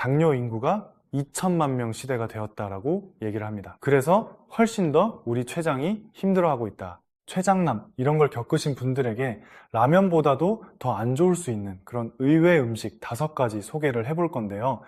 당뇨 인구가 2천만 명 시대가 되었다라고 얘기를 합니다. 그래서 훨씬 더 우리 췌장이 힘들어하고 있다. 췌장남 이런 걸 겪으신 분들에게 라면보다도 더 안 좋을 수 있는 그런 의외 음식 5가지 소개를 해볼 건데요.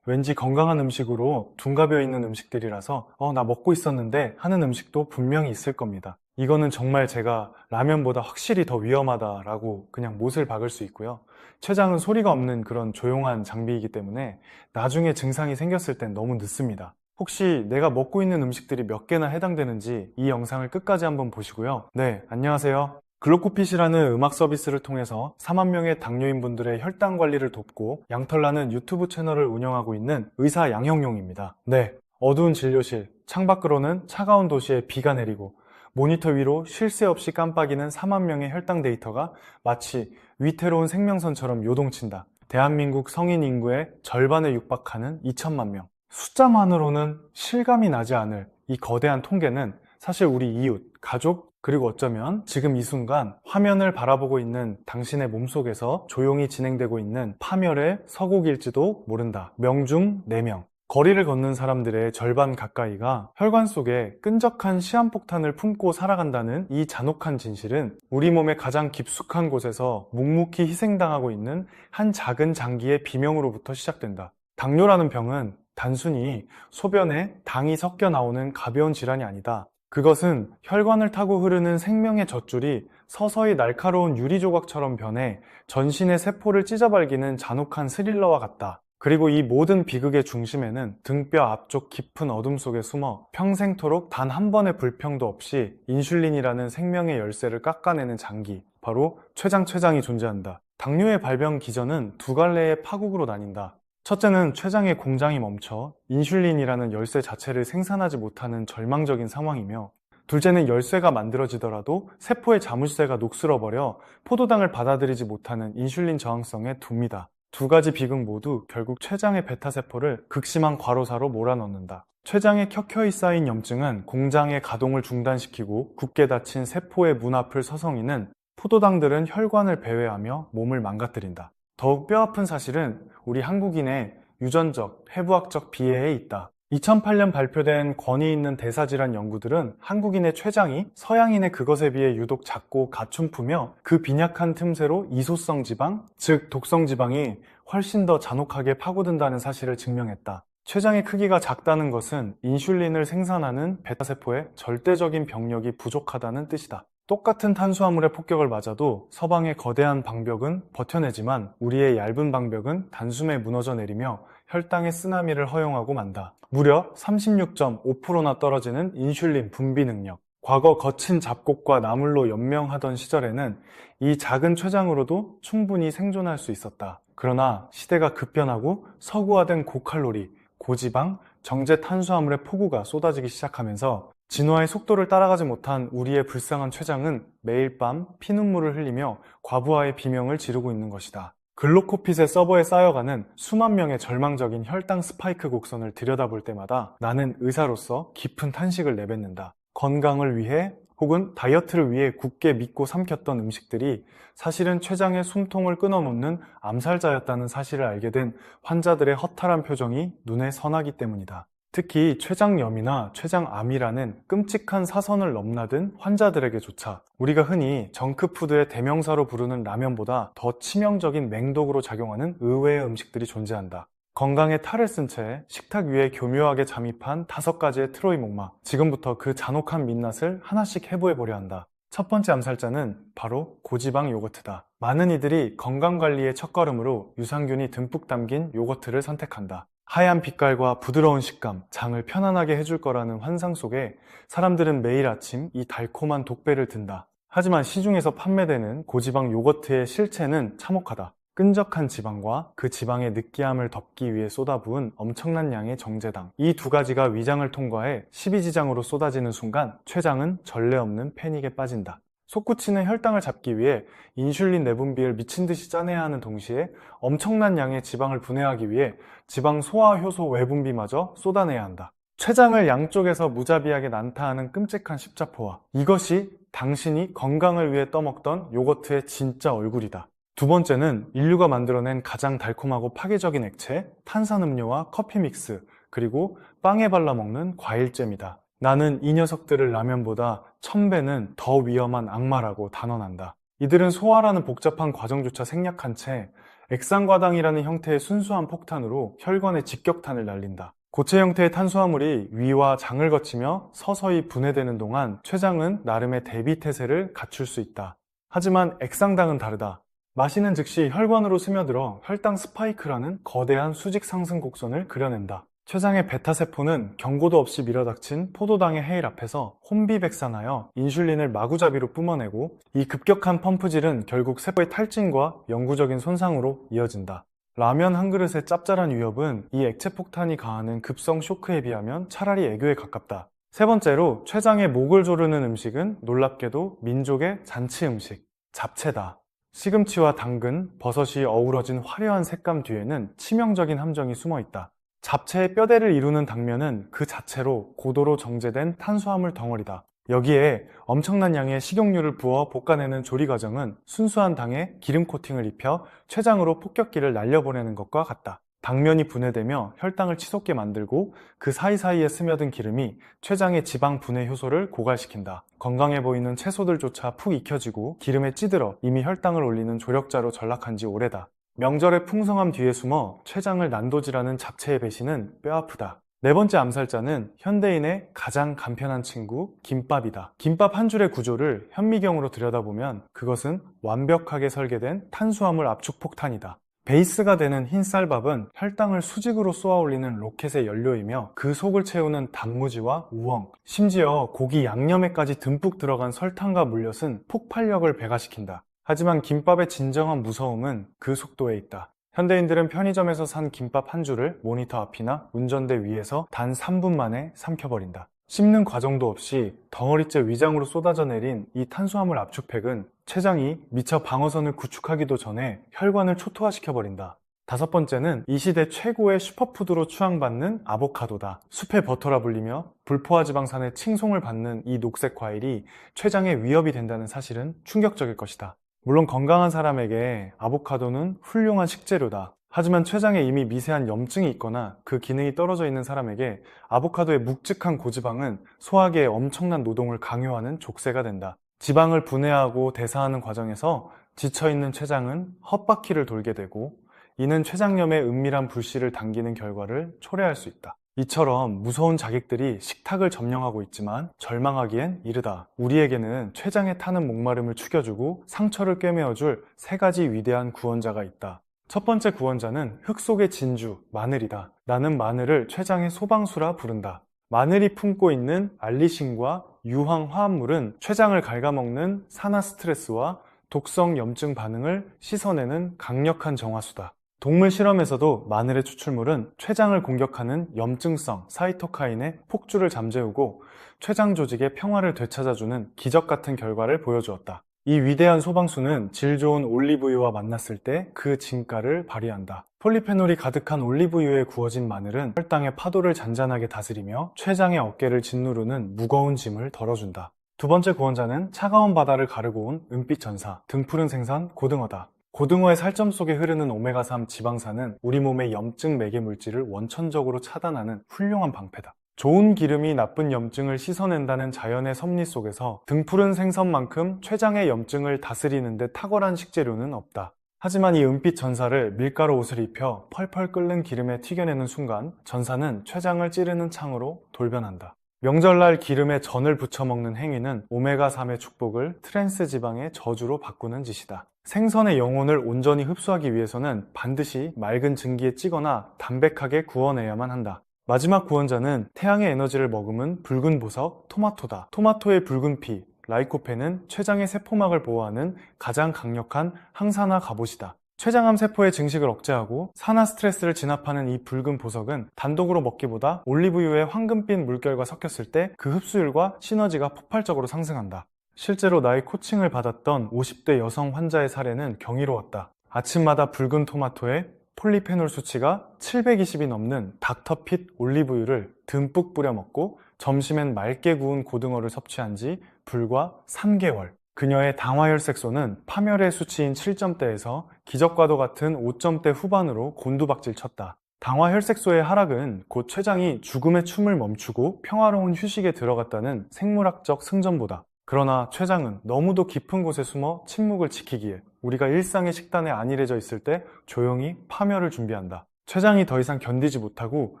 왠지 건강한 음식으로 둔갑여 있는 음식들이라서 나 먹고 있었는데 하는 음식도 분명히 있을 겁니다. 이거는 정말 제가 라면보다 확실히 더 위험하다라고 그냥 못을 박을 수 있고요. 췌장은 소리가 없는 그런 조용한 장비이기 때문에 나중에 증상이 생겼을 땐 너무 늦습니다. 혹시 내가 먹고 있는 음식들이 몇 개나 해당되는지 이 영상을 끝까지 한번 보시고요. 네, 안녕하세요. 글로코핏이라는 음악 서비스를 통해서 4만 명의 당뇨인 분들의 혈당 관리를 돕고 양털나는 유튜브 채널을 운영하고 있는 의사 양형용입니다. 네, 어두운 진료실, 창밖으로는 차가운 도시에 비가 내리고 모니터 위로 쉴 새 없이 깜빡이는 4만 명의 혈당 데이터가 마치 위태로운 생명선처럼 요동친다. 대한민국 성인 인구의 절반에 육박하는 2천만 명. 숫자만으로는 실감이 나지 않을 이 거대한 통계는 사실 우리 이웃, 가족, 그리고 어쩌면 지금 이 순간 화면을 바라보고 있는 당신의 몸속에서 조용히 진행되고 있는 파멸의 서곡일지도 모른다. 명중 4명. 거리를 걷는 사람들의 절반 가까이가 혈관 속에 끈적한 시한폭탄을 품고 살아간다는 이 잔혹한 진실은 우리 몸의 가장 깊숙한 곳에서 묵묵히 희생당하고 있는 한 작은 장기의 비명으로부터 시작된다. 당뇨라는 병은 단순히 소변에 당이 섞여 나오는 가벼운 질환이 아니다. 그것은 혈관을 타고 흐르는 생명의 젖줄이 서서히 날카로운 유리 조각처럼 변해 전신의 세포를 찢어발기는 잔혹한 스릴러와 같다. 그리고 이 모든 비극의 중심에는 등뼈 앞쪽 깊은 어둠 속에 숨어 평생토록 단 한 번의 불평도 없이 인슐린이라는 생명의 열쇠를 깎아내는 장기, 바로 췌장이 존재한다. 당뇨의 발병 기전은 2갈래의 파국으로 나뉜다. 첫째는 췌장의 공장이 멈춰 인슐린이라는 열쇠 자체를 생산하지 못하는 절망적인 상황이며, 둘째는 열쇠가 만들어지더라도 세포의 자물쇠가 녹슬어버려 포도당을 받아들이지 못하는 인슐린 저항성의 둠이다. 2가지 비극 모두 결국 췌장의 베타세포를 극심한 과로사로 몰아넣는다. 췌장에 켜켜이 쌓인 염증은 공장의 가동을 중단시키고 굳게 닫힌 세포의 문 앞을 서성이는 포도당들은 혈관을 배회하며 몸을 망가뜨린다. 더욱 뼈아픈 사실은 우리 한국인의 유전적, 해부학적 비애에 있다. 2008년 발표된 권위 있는 대사질환 연구들은 한국인의 췌장이 서양인의 그것에 비해 유독 작고 가춘프며 그 빈약한 틈새로 이소성 지방, 즉 독성 지방이 훨씬 더 잔혹하게 파고든다는 사실을 증명했다. 췌장의 크기가 작다는 것은 인슐린을 생산하는 베타세포의 절대적인 병력이 부족하다는 뜻이다. 똑같은 탄수화물의 폭격을 맞아도 서방의 거대한 방벽은 버텨내지만 우리의 얇은 방벽은 단숨에 무너져 내리며 혈당의 쓰나미를 허용하고 만다. 무려 36.5%나 떨어지는 인슐린 분비 능력. 과거 거친 잡곡과 나물로 연명하던 시절에는 이 작은 췌장으로도 충분히 생존할 수 있었다. 그러나 시대가 급변하고 서구화된 고칼로리, 고지방, 정제 탄수화물의 폭우가 쏟아지기 시작하면서 진화의 속도를 따라가지 못한 우리의 불쌍한 췌장은 매일 밤 피눈물을 흘리며 과부하의 비명을 지르고 있는 것이다. 글로코핏의 서버에 쌓여가는 수만 명의 절망적인 혈당 스파이크 곡선을 들여다볼 때마다 나는 의사로서 깊은 탄식을 내뱉는다. 건강을 위해 혹은 다이어트를 위해 굳게 믿고 삼켰던 음식들이 사실은 췌장의 숨통을 끊어놓는 암살자였다는 사실을 알게 된 환자들의 허탈한 표정이 눈에 선하기 때문이다. 특히 췌장염이나 췌장암이라는 끔찍한 사선을 넘나든 환자들에게조차 우리가 흔히 정크푸드의 대명사로 부르는 라면보다 더 치명적인 맹독으로 작용하는 의외의 음식들이 존재한다. 건강에 탈을 쓴 채 식탁 위에 교묘하게 잠입한 5가지의 트로이 목마. 지금부터 그 잔혹한 민낯을 하나씩 해부해보려 한다. 첫 번째 암살자는 바로 고지방 요거트다. 많은 이들이 건강관리의 첫걸음으로 유산균이 듬뿍 담긴 요거트를 선택한다. 하얀 빛깔과 부드러운 식감, 장을 편안하게 해줄 거라는 환상 속에 사람들은 매일 아침 이 달콤한 독배를 든다. 하지만 시중에서 판매되는 고지방 요거트의 실체는 참혹하다. 끈적한 지방과 그 지방의 느끼함을 덮기 위해 쏟아부은 엄청난 양의 정제당. 이 2가지가 위장을 통과해 십이지장으로 쏟아지는 순간 췌장은 전례 없는 패닉에 빠진다. 솟구치는 혈당을 잡기 위해 인슐린 내분비를 미친듯이 짜내야 하는 동시에 엄청난 양의 지방을 분해하기 위해 지방 소화 효소 외분비마저 쏟아내야 한다. 췌장을 양쪽에서 무자비하게 난타하는 끔찍한 십자포화. 이것이 당신이 건강을 위해 떠먹던 요거트의 진짜 얼굴이다. 두 번째는 인류가 만들어낸 가장 달콤하고 파괴적인 액체, 탄산음료와 커피 믹스, 그리고 빵에 발라 먹는 과일잼이다. 나는 이 녀석들을 라면보다 1000배는 더 위험한 악마라고 단언한다. 이들은 소화라는 복잡한 과정조차 생략한 채 액상과당이라는 형태의 순수한 폭탄으로 혈관에 직격탄을 날린다. 고체 형태의 탄수화물이 위와 장을 거치며 서서히 분해되는 동안 췌장은 나름의 대비태세를 갖출 수 있다. 하지만 액상당은 다르다. 마시는 즉시 혈관으로 스며들어 혈당 스파이크라는 거대한 수직 상승 곡선을 그려낸다. 췌장의 베타세포는 경고도 없이 밀어닥친 포도당의 해일 앞에서 혼비백산하여 인슐린을 마구잡이로 뿜어내고, 이 급격한 펌프질은 결국 세포의 탈진과 영구적인 손상으로 이어진다. 라면 한 그릇의 짭짤한 위협은 이 액체 폭탄이 가하는 급성 쇼크에 비하면 차라리 애교에 가깝다. 세 번째로 췌장의 목을 조르는 음식은 놀랍게도 민족의 잔치 음식, 잡채다. 시금치와 당근, 버섯이 어우러진 화려한 색감 뒤에는 치명적인 함정이 숨어 있다. 잡채의 뼈대를 이루는 당면은 그 자체로 고도로 정제된 탄수화물 덩어리다. 여기에 엄청난 양의 식용유를 부어 볶아내는 조리 과정은 순수한 당에 기름 코팅을 입혀 췌장으로 폭격기를 날려보내는 것과 같다. 당면이 분해되며 혈당을 치솟게 만들고 그 사이사이에 스며든 기름이 췌장의 지방 분해 효소를 고갈시킨다. 건강해 보이는 채소들조차 푹 익혀지고 기름에 찌들어 이미 혈당을 올리는 조력자로 전락한 지 오래다. 명절의 풍성함 뒤에 숨어 췌장을 난도질하는 잡채의 배신은 뼈아프다. 네 번째 암살자는 현대인의 가장 간편한 친구, 김밥이다. 김밥 한 줄의 구조를 현미경으로 들여다보면 그것은 완벽하게 설계된 탄수화물 압축 폭탄이다. 베이스가 되는 흰 쌀밥은 혈당을 수직으로 쏘아올리는 로켓의 연료이며, 그 속을 채우는 단무지와 우엉, 심지어 고기 양념에까지 듬뿍 들어간 설탕과 물엿은 폭발력을 배가시킨다. 하지만 김밥의 진정한 무서움은 그 속도에 있다. 현대인들은 편의점에서 산 김밥 한 줄을 모니터 앞이나 운전대 위에서 단 3분 만에 삼켜버린다. 씹는 과정도 없이 덩어리째 위장으로 쏟아져 내린 이 탄수화물 압축팩은 췌장이 미처 방어선을 구축하기도 전에 혈관을 초토화시켜버린다. 다섯 번째는 이 시대 최고의 슈퍼푸드로 추앙받는 아보카도다. 숲의 버터라 불리며 불포화 지방산의 칭송을 받는 이 녹색 과일이 췌장에 위협이 된다는 사실은 충격적일 것이다. 물론 건강한 사람에게 아보카도는 훌륭한 식재료다. 하지만 췌장에 이미 미세한 염증이 있거나 그 기능이 떨어져 있는 사람에게 아보카도의 묵직한 고지방은 소화기의 엄청난 노동을 강요하는 족쇄가 된다. 지방을 분해하고 대사하는 과정에서 지쳐있는 췌장은 헛바퀴를 돌게 되고, 이는 췌장염의 은밀한 불씨를 당기는 결과를 초래할 수 있다. 이처럼 무서운 자객들이 식탁을 점령하고 있지만 절망하기엔 이르다. 우리에게는 췌장에 타는 목마름을 죽여주고 상처를 꿰매어줄 세 가지 위대한 구원자가 있다. 첫 번째 구원자는 흙 속의 진주, 마늘이다. 나는 마늘을 췌장의 소방수라 부른다. 마늘이 품고 있는 알리신과 유황 화합물은 췌장을 갉아먹는 산화 스트레스와 독성 염증 반응을 씻어내는 강력한 정화수다. 동물 실험에서도 마늘의 추출물은 췌장을 공격하는 염증성 사이토카인의 폭주를 잠재우고 췌장 조직의 평화를 되찾아주는 기적 같은 결과를 보여주었다. 이 위대한 소방수는 질 좋은 올리브유와 만났을 때 그 진가를 발휘한다. 폴리페놀이 가득한 올리브유에 구워진 마늘은 혈당의 파도를 잔잔하게 다스리며 췌장의 어깨를 짓누르는 무거운 짐을 덜어준다. 두 번째 구원자는 차가운 바다를 가르고 온 은빛 전사, 등푸른 생선 고등어다. 고등어의 살점 속에 흐르는 오메가3 지방산은 우리 몸의 염증 매개 물질을 원천적으로 차단하는 훌륭한 방패다. 좋은 기름이 나쁜 염증을 씻어낸다는 자연의 섭리 속에서 등푸른 생선만큼 췌장의 염증을 다스리는 데 탁월한 식재료는 없다. 하지만 이 은빛 전사를 밀가루 옷을 입혀 펄펄 끓는 기름에 튀겨내는 순간 전사는 췌장을 찌르는 창으로 돌변한다. 명절날 기름에 전을 부쳐 먹는 행위는 오메가3의 축복을 트랜스 지방의 저주로 바꾸는 짓이다. 생선의 영혼을 온전히 흡수하기 위해서는 반드시 맑은 증기에 찌거나 담백하게 구워내야만 한다. 마지막 구원자는 태양의 에너지를 머금은 붉은 보석 토마토다. 토마토의 붉은 피, 라이코펜은 췌장의 세포막을 보호하는 가장 강력한 항산화 갑옷이다. 췌장암 세포의 증식을 억제하고 산화 스트레스를 진압하는 이 붉은 보석은 단독으로 먹기보다 올리브유의 황금빛 물결과 섞였을 때 그 흡수율과 시너지가 폭발적으로 상승한다. 실제로 나의 코칭을 받았던 50대 여성 환자의 사례는 경이로웠다. 아침마다 붉은 토마토에 폴리페놀 수치가 720이 넘는 닥터핏 올리브유를 듬뿍 뿌려 먹고 점심엔 맑게 구운 고등어를 섭취한 지 불과 3개월. 그녀의 당화혈색소는 파멸의 수치인 7점대에서 기적과도 같은 5점대 후반으로 곤두박질 쳤다. 당화혈색소의 하락은 곧 췌장이 죽음의 춤을 멈추고 평화로운 휴식에 들어갔다는 생물학적 승전보다, 그러나 췌장은 너무도 깊은 곳에 숨어 침묵을 지키기에 우리가 일상의 식단에 안일해져 있을 때 조용히 파멸을 준비한다. 췌장이 더 이상 견디지 못하고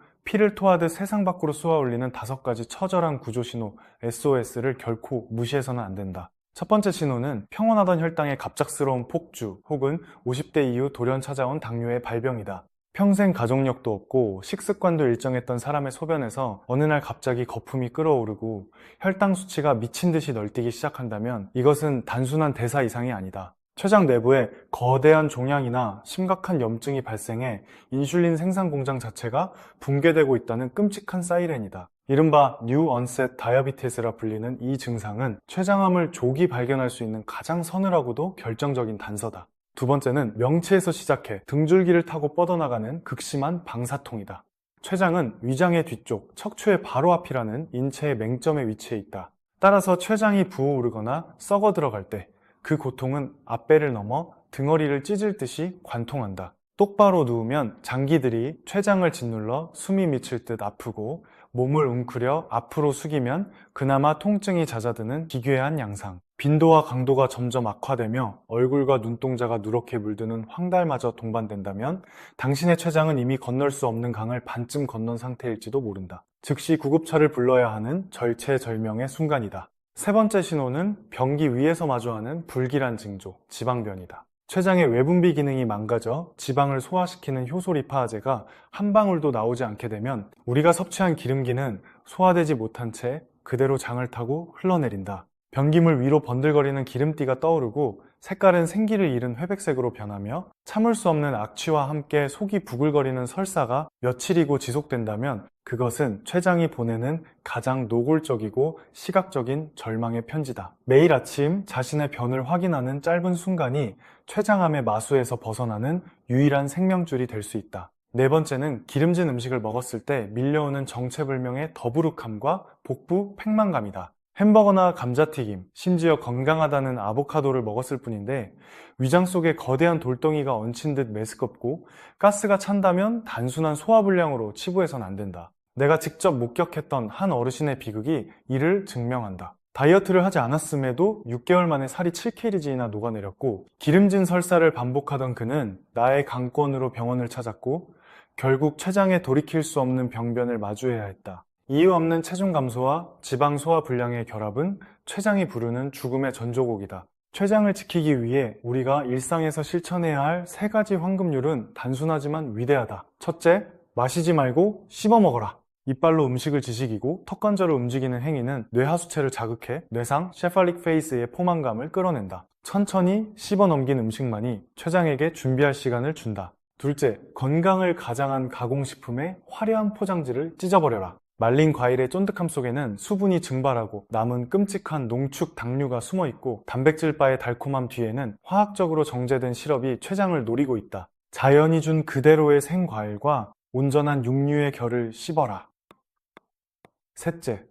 피를 토하듯 세상 밖으로 쏘아올리는 5가지 처절한 구조신호 SOS를 결코 무시해서는 안 된다. 첫 번째 신호는 평온하던 혈당의 갑작스러운 폭주 혹은 50대 이후 돌연 찾아온 당뇨의 발병이다. 평생 가족력도 없고 식습관도 일정했던 사람의 소변에서 어느 날 갑자기 거품이 끓어오르고 혈당 수치가 미친 듯이 널뛰기 시작한다면 이것은 단순한 대사 이상이 아니다. 췌장 내부에 거대한 종양이나 심각한 염증이 발생해 인슐린 생산 공장 자체가 붕괴되고 있다는 끔찍한 사이렌이다. 이른바 뉴 언셋 다이어비티스라 불리는 이 증상은 췌장암을 조기 발견할 수 있는 가장 서늘하고도 결정적인 단서다. 두 번째는 명치에서 시작해 등줄기를 타고 뻗어나가는 극심한 방사통이다. 췌장은 위장의 뒤쪽, 척추의 바로 앞이라는 인체의 맹점에 위치해 있다. 따라서 췌장이 부어오르거나 썩어 들어갈 때 그 고통은 앞배를 넘어 등허리를 찢을 듯이 관통한다. 똑바로 누우면 장기들이 췌장을 짓눌러 숨이 미칠 듯 아프고 몸을 웅크려 앞으로 숙이면 그나마 통증이 잦아드는 기괴한 양상. 빈도와 강도가 점점 악화되며 얼굴과 눈동자가 누렇게 물드는 황달마저 동반된다면 당신의 췌장은 이미 건널 수 없는 강을 반쯤 건넌 상태일지도 모른다. 즉시 구급차를 불러야 하는 절체절명의 순간이다. 세 번째 신호는 변기 위에서 마주하는 불길한 징조, 지방변이다. 췌장의 외분비 기능이 망가져 지방을 소화시키는 효소리파아제가 한 방울도 나오지 않게 되면 우리가 섭취한 기름기는 소화되지 못한 채 그대로 장을 타고 흘러내린다. 변기물 위로 번들거리는 기름띠가 떠오르고 색깔은 생기를 잃은 회백색으로 변하며 참을 수 없는 악취와 함께 속이 부글거리는 설사가 며칠이고 지속된다면 그것은 췌장이 보내는 가장 노골적이고 시각적인 절망의 편지다. 매일 아침 자신의 변을 확인하는 짧은 순간이 췌장암의 마수에서 벗어나는 유일한 생명줄이 될 수 있다. 네 번째는 기름진 음식을 먹었을 때 밀려오는 정체불명의 더부룩함과 복부 팽만감이다. 햄버거나 감자튀김, 심지어 건강하다는 아보카도를 먹었을 뿐인데 위장 속에 거대한 돌덩이가 얹힌 듯 메스껍고 가스가 찬다면 단순한 소화불량으로 치부해선 안 된다. 내가 직접 목격했던 한 어르신의 비극이 이를 증명한다. 다이어트를 하지 않았음에도 6개월 만에 살이 7kg나 녹아내렸고 기름진 설사를 반복하던 그는 나의 강권으로 병원을 찾았고 결국 췌장에 돌이킬 수 없는 병변을 마주해야 했다. 이유 없는 체중 감소와 지방 소화 불량의 결합은 췌장이 부르는 죽음의 전조곡이다. 췌장을 지키기 위해 우리가 일상에서 실천해야 할 3가지 황금률은 단순하지만 위대하다. 첫째, 마시지 말고 씹어 먹어라. 이빨로 음식을 지식이고 턱관절을 움직이는 행위는 뇌하수체를 자극해 뇌상 셰팔릭 페이스의 포만감을 끌어낸다. 천천히 씹어 넘긴 음식만이 췌장에게 준비할 시간을 준다. 둘째, 건강을 가장한 가공식품의 화려한 포장지를 찢어버려라. 말린 과일의 쫀득함 속에는 수분이 증발하고 남은 끔찍한 농축 당류가 숨어있고 단백질 바의 달콤함 뒤에는 화학적으로 정제된 시럽이 췌장을 노리고 있다. 자연이 준 그대로의 생과일과 온전한 육류의 결을 씹어라. 셋째,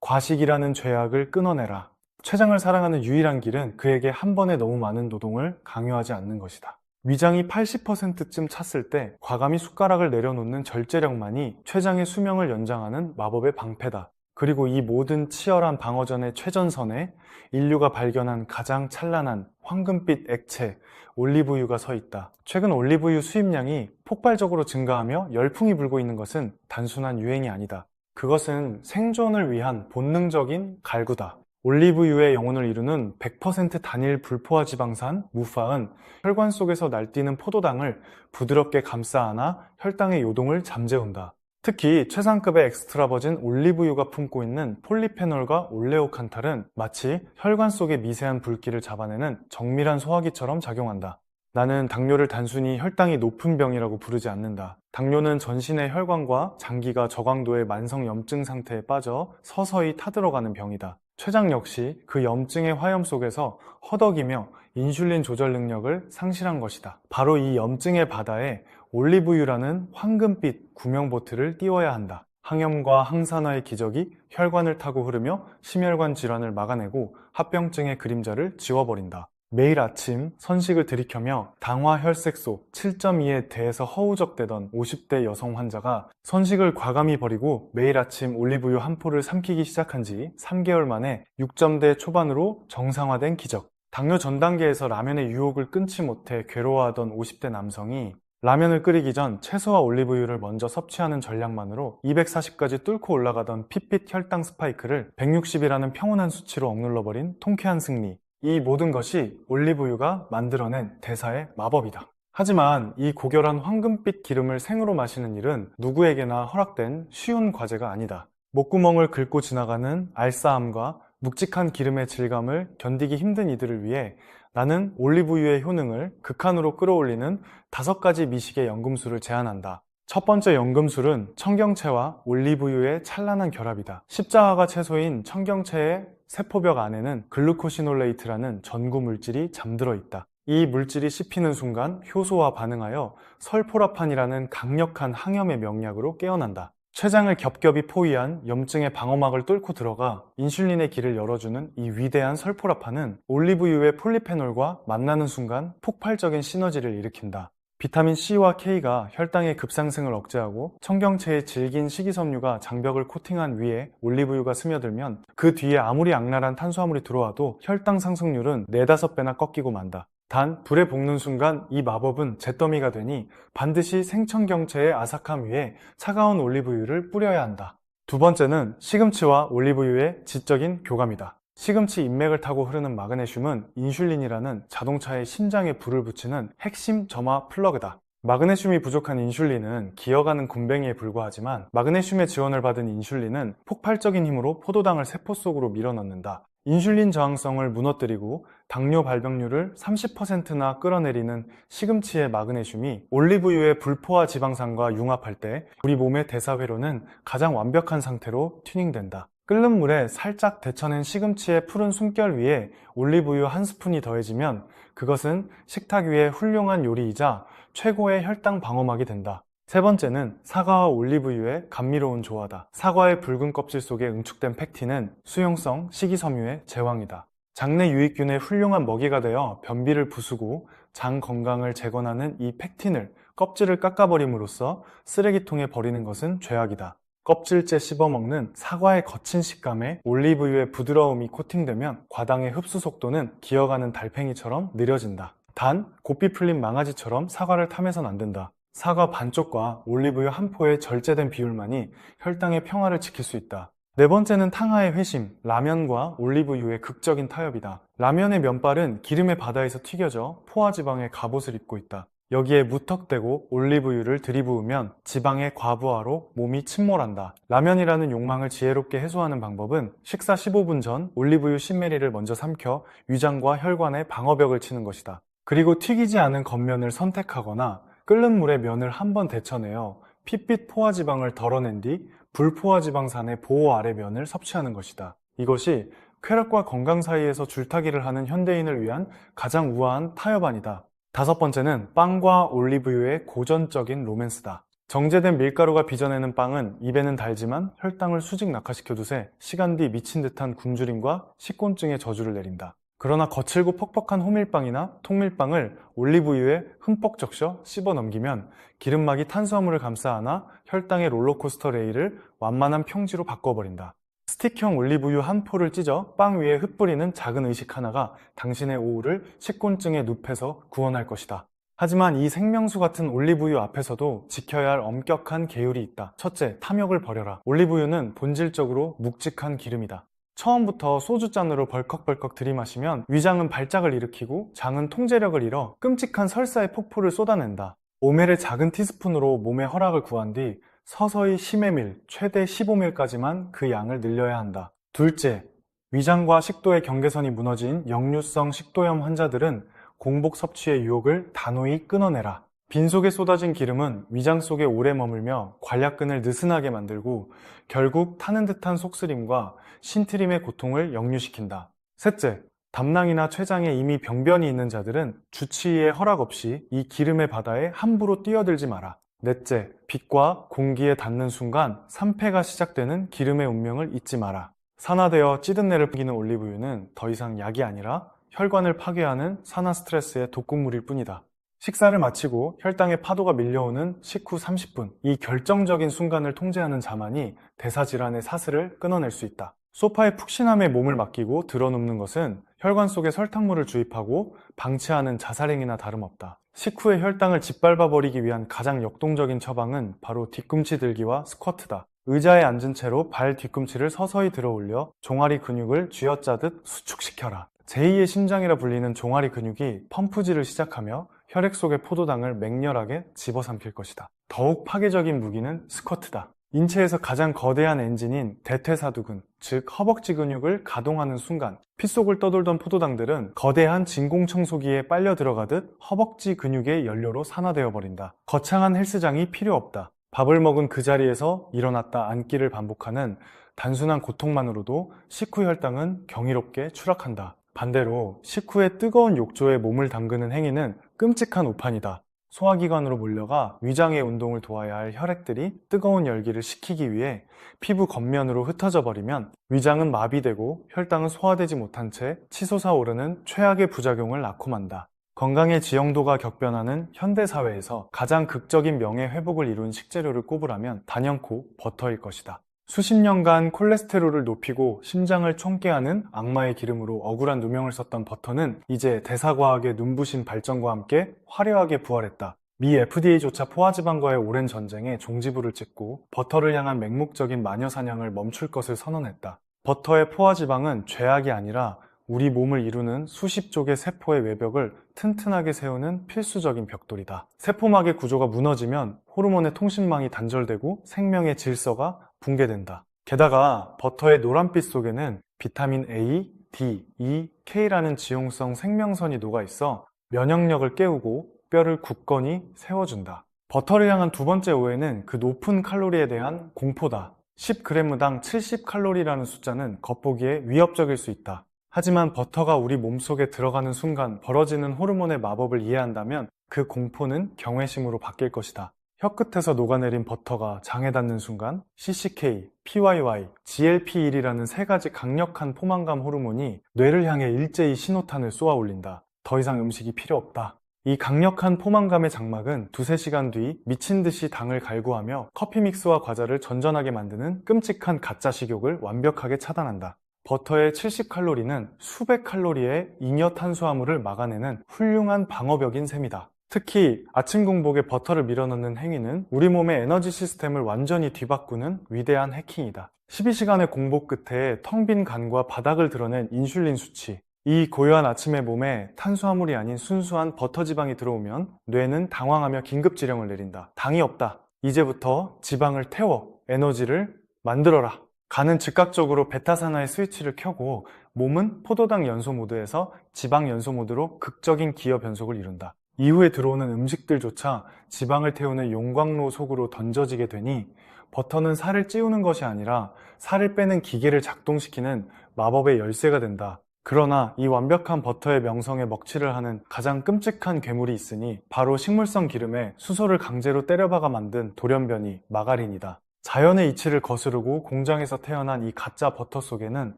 과식이라는 죄악을 끊어내라. 췌장을 사랑하는 유일한 길은 그에게 한 번에 너무 많은 노동을 강요하지 않는 것이다. 위장이 80%쯤 찼을 때 과감히 숟가락을 내려놓는 절제력만이 췌장의 수명을 연장하는 마법의 방패다. 그리고 이 모든 치열한 방어전의 최전선에 인류가 발견한 가장 찬란한 황금빛 액체 올리브유가 서 있다. 최근 올리브유 수입량이 폭발적으로 증가하며 열풍이 불고 있는 것은 단순한 유행이 아니다. 그것은 생존을 위한 본능적인 갈구다. 올리브유의 영혼을 이루는 100% 단일 불포화 지방산 무파은 혈관 속에서 날뛰는 포도당을 부드럽게 감싸 안아 혈당의 요동을 잠재운다. 특히 최상급의 엑스트라 버진 올리브유가 품고 있는 폴리페놀과 올레오칸탈은 마치 혈관 속의 미세한 불길을 잡아내는 정밀한 소화기처럼 작용한다. 나는 당뇨를 단순히 혈당이 높은 병이라고 부르지 않는다. 당뇨는 전신의 혈관과 장기가 저강도의 만성 염증 상태에 빠져 서서히 타들어가는 병이다. 췌장 역시 그 염증의 화염 속에서 허덕이며 인슐린 조절 능력을 상실한 것이다. 바로 이 염증의 바다에 올리브유라는 황금빛 구명보트를 띄워야 한다. 항염과 항산화의 기적이 혈관을 타고 흐르며 심혈관 질환을 막아내고 합병증의 그림자를 지워버린다. 매일 아침 선식을 들이켜며 당화 혈색소 7.2에 대해서 허우적대던 50대 여성 환자가 선식을 과감히 버리고 매일 아침 올리브유 한 포를 삼키기 시작한 지 3개월 만에 6점대 초반으로 정상화된 기적. 당뇨 전 단계에서 라면의 유혹을 끊지 못해 괴로워하던 50대 남성이 라면을 끓이기 전 채소와 올리브유를 먼저 섭취하는 전략만으로 240까지 뚫고 올라가던 핏빛 혈당 스파이크를 160이라는 평온한 수치로 억눌러버린 통쾌한 승리. 이 모든 것이 올리브유가 만들어낸 대사의 마법이다. 하지만 이 고결한 황금빛 기름을 생으로 마시는 일은 누구에게나 허락된 쉬운 과제가 아니다. 목구멍을 긁고 지나가는 알싸함과 묵직한 기름의 질감을 견디기 힘든 이들을 위해 나는 올리브유의 효능을 극한으로 끌어올리는 5가지 미식의 연금술을 제안한다. 첫 번째 연금술은 청경채와 올리브유의 찬란한 결합이다. 십자화가 채소인 청경채의 세포벽 안에는 글루코시놀레이트라는 전구 물질이 잠들어 있다. 이 물질이 씹히는 순간 효소와 반응하여 설포라판이라는 강력한 항염의 명약으로 깨어난다. 췌장을 겹겹이 포위한 염증의 방어막을 뚫고 들어가 인슐린의 길을 열어주는 이 위대한 설포라판은 올리브유의 폴리페놀과 만나는 순간 폭발적인 시너지를 일으킨다. 비타민 C와 K가 혈당의 급상승을 억제하고 청경채의 질긴 식이섬유가 장벽을 코팅한 위에 올리브유가 스며들면 그 뒤에 아무리 악랄한 탄수화물이 들어와도 혈당 상승률은 4-5배나 꺾이고 만다. 단 불에 볶는 순간 이 마법은 잿더미가 되니 반드시 생청경채의 아삭함 위에 차가운 올리브유를 뿌려야 한다. 두 번째는 시금치와 올리브유의 지적인 교감이다. 시금치 인맥을 타고 흐르는 마그네슘은 인슐린이라는 자동차의 심장에 불을 붙이는 핵심 점화 플러그다. 마그네슘이 부족한 인슐린은 기어가는 굼벵이에 불과하지만 마그네슘의 지원을 받은 인슐린은 폭발적인 힘으로 포도당을 세포 속으로 밀어넣는다. 인슐린 저항성을 무너뜨리고 당뇨 발병률을 30%나 끌어내리는 시금치의 마그네슘이 올리브유의 불포화 지방산과 융합할 때 우리 몸의 대사회로는 가장 완벽한 상태로 튜닝된다. 끓는 물에 살짝 데쳐낸 시금치의 푸른 숨결 위에 올리브유 한 스푼이 더해지면 그것은 식탁 위의 훌륭한 요리이자 최고의 혈당 방어막이 된다. 세 번째는 사과와 올리브유의 감미로운 조화다. 사과의 붉은 껍질 속에 응축된 팩틴은 수용성 식이섬유의 제왕이다. 장내 유익균의 훌륭한 먹이가 되어 변비를 부수고 장 건강을 재건하는 이 팩틴을 껍질을 깎아버림으로써 쓰레기통에 버리는 것은 죄악이다. 껍질째 씹어먹는 사과의 거친 식감에 올리브유의 부드러움이 코팅되면 과당의 흡수 속도는 기어가는 달팽이처럼 느려진다. 단 고삐 풀린 망아지처럼 사과를 탐해선 안 된다. 사과 반쪽과 올리브유 한 포의 절제된 비율만이 혈당의 평화를 지킬 수 있다. 네 번째는 탕화의 회심, 라면과 올리브유의 극적인 타협이다. 라면의 면발은 기름의 바다에서 튀겨져 포화지방의 갑옷을 입고 있다. 여기에 무턱대고 올리브유를 들이부으면 지방의 과부하로 몸이 침몰한다. 라면이라는 욕망을 지혜롭게 해소하는 방법은 식사 15분 전 올리브유 10ml를 먼저 삼켜 위장과 혈관의 방어벽을 치는 것이다. 그리고 튀기지 않은 겉면을 선택하거나 끓는 물에 면을 한번 데쳐내어 핏빛 포화지방을 덜어낸 뒤 불포화지방산의 보호 아래 면을 섭취하는 것이다. 이것이 쾌락과 건강 사이에서 줄타기를 하는 현대인을 위한 가장 우아한 타협안이다. 다섯 번째는 빵과 올리브유의 고전적인 로맨스다. 정제된 밀가루가 빚어내는 빵은 입에는 달지만 혈당을 수직 낙하시켜두세 시간 뒤 미친 듯한 굶주림과 식곤증의 저주를 내린다. 그러나 거칠고 퍽퍽한 호밀빵이나 통밀빵을 올리브유에 흠뻑 적셔 씹어 넘기면 기름막이 탄수화물을 감싸 안아 혈당의 롤러코스터 레일을 완만한 평지로 바꿔버린다. 스틱형 올리브유 한 포를 찢어 빵 위에 흩뿌리는 작은 의식 하나가 당신의 오후를 식곤증의 늪에서 구원할 것이다. 하지만 이 생명수 같은 올리브유 앞에서도 지켜야 할 엄격한 계율이 있다. 첫째, 탐욕을 버려라. 올리브유는 본질적으로 묵직한 기름이다. 처음부터 소주잔으로 벌컥벌컥 들이마시면 위장은 발작을 일으키고 장은 통제력을 잃어 끔찍한 설사의 폭포를 쏟아낸다. 5ml의 작은 티스푼으로 몸의 허락을 구한 뒤 서서히 10ml, 최대 15ml까지만 그 양을 늘려야 한다. 둘째, 위장과 식도의 경계선이 무너진 역류성 식도염 환자들은 공복 섭취의 유혹을 단호히 끊어내라. 빈속에 쏟아진 기름은 위장 속에 오래 머물며 관략근을 느슨하게 만들고 결국 타는 듯한 속쓰림과 신트림의 고통을 역류시킨다. 셋째, 담낭이나 췌장에 이미 병변이 있는 자들은 주치의의 허락 없이 이 기름의 바다에 함부로 뛰어들지 마라. 넷째, 빛과 공기에 닿는 순간 산패가 시작되는 기름의 운명을 잊지 마라. 산화되어 찌든내를 풍기는 올리브유는 더 이상 약이 아니라 혈관을 파괴하는 산화 스트레스의 독극물일 뿐이다. 식사를 마치고 혈당의 파도가 밀려오는 식후 30분, 이 결정적인 순간을 통제하는 자만이 대사질환의 사슬을 끊어낼 수 있다. 소파에 푹신함에 몸을 맡기고 드러눕는 것은 혈관 속에 설탕물을 주입하고 방치하는 자살행위나 다름없다. 식후에 혈당을 짓밟아버리기 위한 가장 역동적인 처방은 바로 뒤꿈치 들기와 스쿼트다. 의자에 앉은 채로 발 뒤꿈치를 서서히 들어 올려 종아리 근육을 쥐어짜듯 수축시켜라. 제2의 심장이라 불리는 종아리 근육이 펌프질을 시작하며 혈액 속의 포도당을 맹렬하게 집어삼킬 것이다. 더욱 파괴적인 무기는 스쿼트다. 인체에서 가장 거대한 엔진인 대퇴사두근, 즉 허벅지 근육을 가동하는 순간 피 속을 떠돌던 포도당들은 거대한 진공청소기에 빨려 들어가듯 허벅지 근육의 연료로 산화되어 버린다. 거창한 헬스장이 필요 없다. 밥을 먹은 그 자리에서 일어났다 앉기를 반복하는 단순한 고통만으로도 식후 혈당은 경이롭게 추락한다. 반대로 식후에 뜨거운 욕조에 몸을 담그는 행위는 끔찍한 오판이다. 소화기관으로 몰려가 위장의 운동을 도와야 할 혈액들이 뜨거운 열기를 식히기 위해 피부 겉면으로 흩어져 버리면 위장은 마비되고 혈당은 소화되지 못한 채 치솟아 오르는 최악의 부작용을 낳고 만다. 건강의 지형도가 격변하는 현대사회에서 가장 극적인 명예회복을 이룬 식재료를 꼽으라면 단연코 버터일 것이다. 수십 년간 콜레스테롤을 높이고 심장을 총게 하는 악마의 기름으로 억울한 누명을 썼던 버터는 이제 대사과학의 눈부신 발전과 함께 화려하게 부활했다. 미 FDA조차 포화지방과의 오랜 전쟁에 종지부를 찍고 버터를 향한 맹목적인 마녀 사냥을 멈출 것을 선언했다. 버터의 포화지방은 죄악이 아니라 우리 몸을 이루는 수십 쪽의 세포의 외벽을 튼튼하게 세우는 필수적인 벽돌이다. 세포막의 구조가 무너지면 호르몬의 통신망이 단절되고 생명의 질서가 붕괴된다. 게다가 버터의 노란빛 속에는 비타민 A, D, E, K라는 지용성 생명선이 녹아있어 면역력을 깨우고 뼈를 굳건히 세워준다. 버터를 향한 두 번째 오해는 그 높은 칼로리에 대한 공포다. 10g당 70칼로리라는 숫자는 겉보기에 위협적일 수 있다. 하지만 버터가 우리 몸속에 들어가는 순간 벌어지는 호르몬의 마법을 이해한다면 그 공포는 경외심으로 바뀔 것이다. 혀끝에서 녹아내린 버터가 장에 닿는 순간 CCK, PYY, GLP-1이라는 세 가지 강력한 포만감 호르몬이 뇌를 향해 일제히 신호탄을 쏘아 올린다. 더 이상 음식이 필요 없다. 이 강력한 포만감의 장막은 두세 시간 뒤 미친 듯이 당을 갈구하며 커피 믹스와 과자를 전전하게 만드는 끔찍한 가짜 식욕을 완벽하게 차단한다. 버터의 70칼로리는 수백 칼로리의 잉여 탄수화물을 막아내는 훌륭한 방어벽인 셈이다. 특히 아침 공복에 버터를 밀어넣는 행위는 우리 몸의 에너지 시스템을 완전히 뒤바꾸는 위대한 해킹이다. 12시간의 공복 끝에 텅 빈 간과 바닥을 드러낸 인슐린 수치. 이 고요한 아침에 몸에 탄수화물이 아닌 순수한 버터 지방이 들어오면 뇌는 당황하며 긴급 지령을 내린다. 당이 없다. 이제부터 지방을 태워 에너지를 만들어라. 간은 즉각적으로 베타산화의 스위치를 켜고 몸은 포도당 연소 모드에서 지방 연소 모드로 극적인 기어 변속을 이룬다. 이후에 들어오는 음식들조차 지방을 태우는 용광로 속으로 던져지게 되니 버터는 살을 찌우는 것이 아니라 살을 빼는 기계를 작동시키는 마법의 열쇠가 된다. 그러나 이 완벽한 버터의 명성에 먹칠을 하는 가장 끔찍한 괴물이 있으니 바로 식물성 기름에 수소를 강제로 때려박아 만든 돌연변이 마가린이다. 자연의 이치를 거스르고 공장에서 태어난 이 가짜 버터 속에는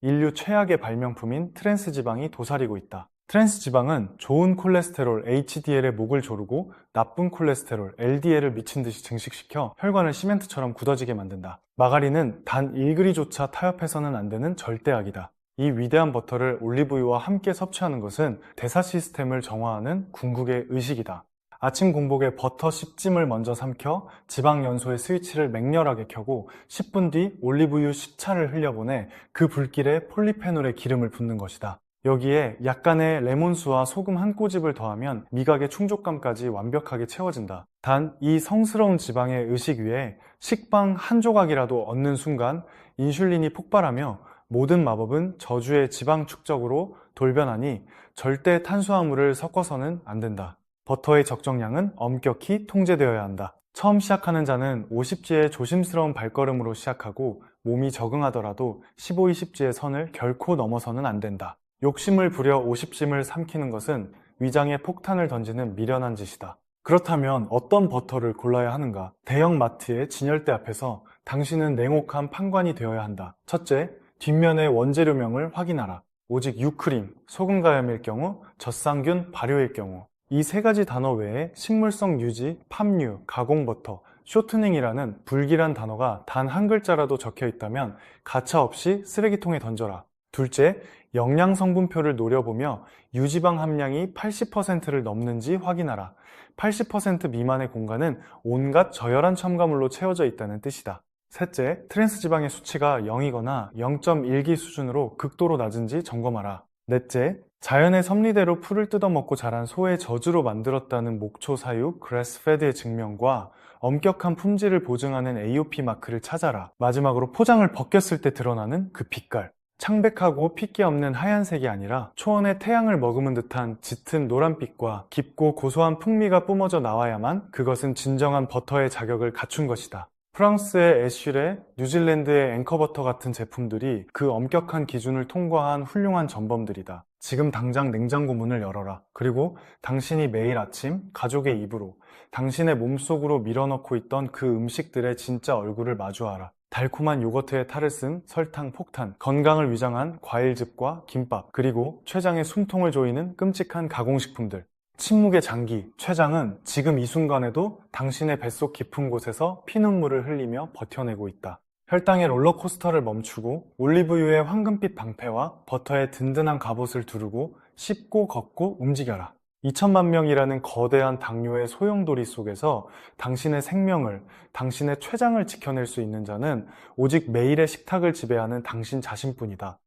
인류 최악의 발명품인 트랜스 지방이 도사리고 있다. 트랜스 지방은 좋은 콜레스테롤 HDL의 목을 조르고 나쁜 콜레스테롤 LDL을 미친 듯이 증식시켜 혈관을 시멘트처럼 굳어지게 만든다. 마가린은 단 1g조차 타협해서는 안 되는 절대악이다. 이 위대한 버터를 올리브유와 함께 섭취하는 것은 대사 시스템을 정화하는 궁극의 의식이다. 아침 공복에 버터 10짐을 먼저 삼켜 지방 연소의 스위치를 맹렬하게 켜고 10분 뒤 올리브유 10차를 흘려보내 그 불길에 폴리페놀의 기름을 붓는 것이다. 여기에 약간의 레몬수와 소금 한 꼬집을 더하면 미각의 충족감까지 완벽하게 채워진다. 단 이 성스러운 지방의 의식 위에 식빵 한 조각이라도 얻는 순간 인슐린이 폭발하며 모든 마법은 저주의 지방 축적으로 돌변하니 절대 탄수화물을 섞어서는 안 된다. 버터의 적정량은 엄격히 통제되어야 한다. 처음 시작하는 자는 50지의 조심스러운 발걸음으로 시작하고 몸이 적응하더라도 15, 20지의 선을 결코 넘어서는 안 된다. 욕심을 부려 50짐을 삼키는 것은 위장에 폭탄을 던지는 미련한 짓이다. 그렇다면 어떤 버터를 골라야 하는가? 대형 마트의 진열대 앞에서 당신은 냉혹한 판관이 되어야 한다. 첫째, 뒷면의 원재료명을 확인하라. 오직 유크림, 소금 가염일 경우, 젖상균, 발효일 경우. 이 세 가지 단어 외에 식물성 유지, 팜유, 가공버터, 쇼트닝이라는 불길한 단어가 단 한 글자라도 적혀 있다면 가차없이 쓰레기통에 던져라. 둘째, 영양 성분표를 노려보며 유지방 함량이 80%를 넘는지 확인하라. 80% 미만의 공간은 온갖 저열한 첨가물로 채워져 있다는 뜻이다. 셋째, 트랜스 지방의 수치가 0이거나 0.1기 수준으로 극도로 낮은지 점검하라. 넷째, 자연의 섭리대로 풀을 뜯어먹고 자란 소의 저주로 만들었다는 목초 사육 그래스페드의 증명과 엄격한 품질을 보증하는 AOP 마크를 찾아라. 마지막으로 포장을 벗겼을 때 드러나는 그 빛깔. 창백하고 핏기 없는 하얀색이 아니라 초원의 태양을 머금은 듯한 짙은 노란빛과 깊고 고소한 풍미가 뿜어져 나와야만 그것은 진정한 버터의 자격을 갖춘 것이다. 프랑스의 에쉬레, 뉴질랜드의 앵커버터 같은 제품들이 그 엄격한 기준을 통과한 훌륭한 전범들이다. 지금 당장 냉장고 문을 열어라. 그리고 당신이 매일 아침 가족의 입으로 당신의 몸속으로 밀어넣고 있던 그 음식들의 진짜 얼굴을 마주하라. 달콤한 요거트에 탈을 쓴 설탕 폭탄, 건강을 위장한 과일즙과 김밥, 그리고 췌장의 숨통을 조이는 끔찍한 가공식품들. 침묵의 장기, 췌장은 지금 이 순간에도 당신의 뱃속 깊은 곳에서 피눈물을 흘리며 버텨내고 있다. 혈당의 롤러코스터를 멈추고 올리브유의 황금빛 방패와 버터의 든든한 갑옷을 두르고 씹고 걷고 움직여라. 2천만 명이라는 거대한 당뇨의 소용돌이 속에서 당신의 생명을, 당신의 췌장을 지켜낼 수 있는 자는 오직 매일의 식탁을 지배하는 당신 자신뿐이다.